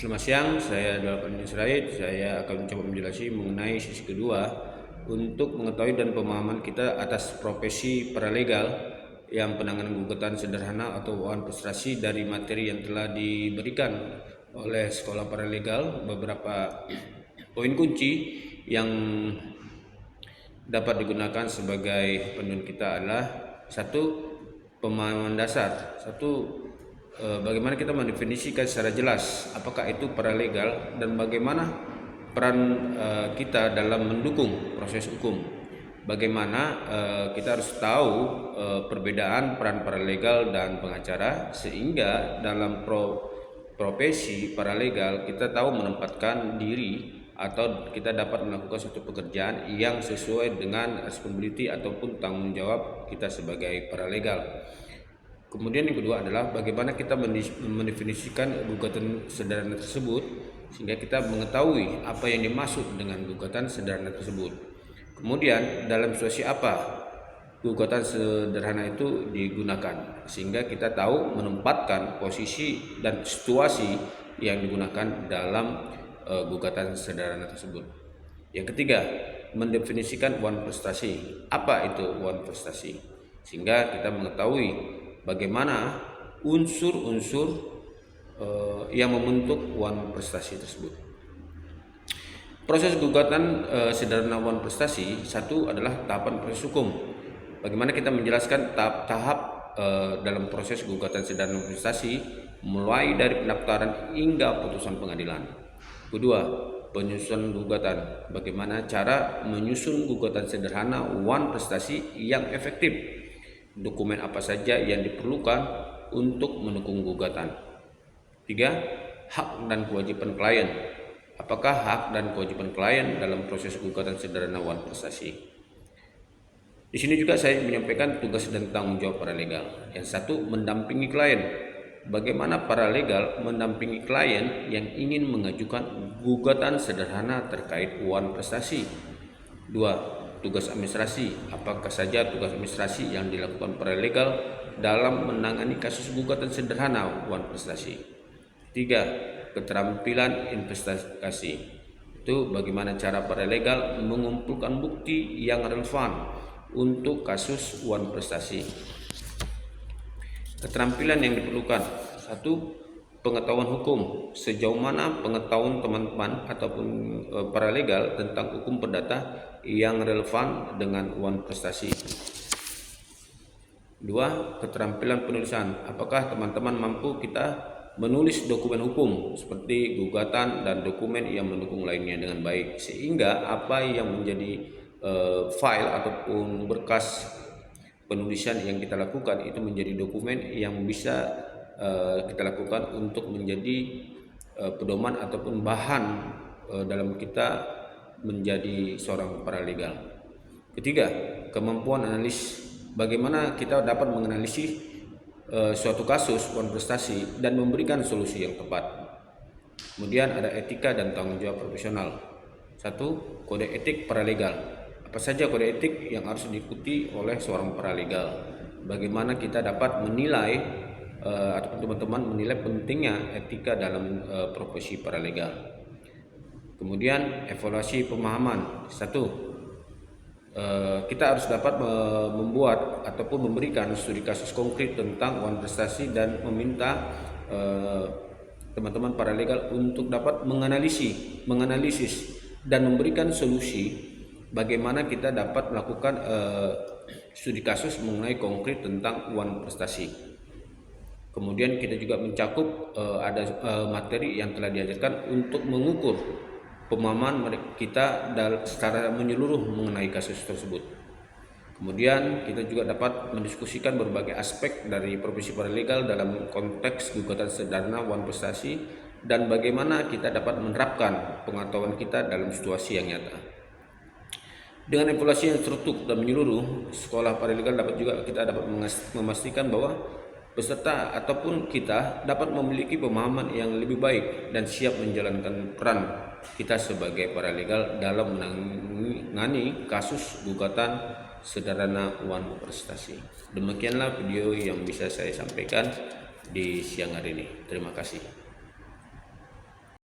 Selamat siang, saya adalah Pak Sirait. Saya akan mencoba menjelaskan mengenai sisi kedua untuk mengetahui dan pemahaman kita atas profesi paralegal yang penanganan gugatan sederhana atau wawan frustrasi dari materi yang telah diberikan oleh sekolah paralegal. Beberapa poin kunci yang dapat digunakan sebagai panduan kita adalah satu, pemahaman dasar. Bagaimana kita mendefinisikan secara jelas apakah itu paralegal dan bagaimana peran kita dalam mendukung proses hukum. Bagaimana kita harus tahu perbedaan peran paralegal dan pengacara, sehingga dalam profesi paralegal kita tahu menempatkan diri atau kita dapat melakukan suatu pekerjaan yang sesuai dengan responsibility ataupun tanggung jawab kita sebagai paralegal. Kemudian yang kedua adalah bagaimana kita mendefinisikan gugatan sederhana tersebut sehingga kita mengetahui apa yang dimaksud dengan gugatan sederhana tersebut. Kemudian dalam situasi apa gugatan sederhana itu digunakan sehingga kita tahu menempatkan posisi dan situasi yang digunakan dalam gugatan sederhana tersebut. Yang ketiga, mendefinisikan wawan prestasi. Apa itu wawan prestasi? Sehingga kita mengetahui bagaimana unsur-unsur yang membentuk wawan prestasi tersebut. Proses gugatan sederhana wawan prestasi, satu adalah tahapan proses hukum. Bagaimana kita menjelaskan tahap-tahap dalam proses gugatan sederhana wawan prestasi mulai dari pendaftaran hingga putusan pengadilan. Kedua, penyusunan gugatan. Bagaimana cara menyusun gugatan sederhana wawan prestasi yang efektif. Dokumen apa saja yang diperlukan untuk mendukung gugatan. 3. Hak dan kewajiban klien. Apakah hak dan kewajiban klien dalam proses gugatan sederhana wawan prestasi? Di sini juga saya menyampaikan tugas dan tanggung jawab paralegal. Yang satu, mendampingi klien. Bagaimana paralegal mendampingi klien yang ingin mengajukan gugatan sederhana terkait wawan prestasi. 2. Tugas administrasi. Apakah saja tugas administrasi yang dilakukan paralegal dalam menangani kasus gugatan sederhana wawan prestasi. 3. Keterampilan investigasi. Itu bagaimana cara paralegal mengumpulkan bukti yang relevan untuk kasus wawan prestasi. Keterampilan yang diperlukan. 1. Pengetahuan hukum. Sejauh mana pengetahuan teman-teman ataupun paralegal tentang hukum perdata yang relevan dengan wawan prestasi. 2. Keterampilan penulisan. Apakah teman-teman mampu kita menulis dokumen hukum seperti gugatan dan dokumen yang mendukung lainnya dengan baik, sehingga apa yang menjadi file ataupun berkas penulisan yang kita lakukan itu menjadi dokumen yang bisa kita lakukan untuk menjadi pedoman ataupun bahan dalam kita menjadi seorang paralegal. Ketiga, kemampuan analis. Bagaimana kita dapat menganalisis suatu kasus wawan prestasi dan memberikan solusi yang tepat. Kemudian ada etika dan tanggung jawab profesional. 1. Kode etik paralegal. Apa saja kode etik yang harus diikuti oleh seorang paralegal? Bagaimana kita dapat menilai ataupun teman-teman menilai pentingnya etika dalam profesi paralegal. Kemudian evaluasi pemahaman. 1. Kita harus dapat membuat ataupun memberikan studi kasus konkret tentang wawan prestasi dan meminta teman-teman paralegal untuk dapat menganalisis dan memberikan solusi bagaimana kita dapat melakukan studi kasus mengenai konkret tentang wawan prestasi. Kemudian kita juga mencakup ada materi yang telah diajarkan untuk mengukur pemahaman kita secara menyeluruh mengenai kasus tersebut. Kemudian kita juga dapat mendiskusikan berbagai aspek dari profesi paralegal dalam konteks gugatan sederhana wawan prestasi dan bagaimana kita dapat menerapkan pengetahuan kita dalam situasi yang nyata. Dengan evaluasi yang tertutup dan menyeluruh, sekolah paralegal kita dapat memastikan bahwa peserta ataupun kita dapat memiliki pemahaman yang lebih baik dan siap menjalankan peran kita sebagai paralegal dalam menangani kasus gugatan sederhana wawan prestasi. Demikianlah video yang bisa saya sampaikan di siang hari ini. Terima kasih.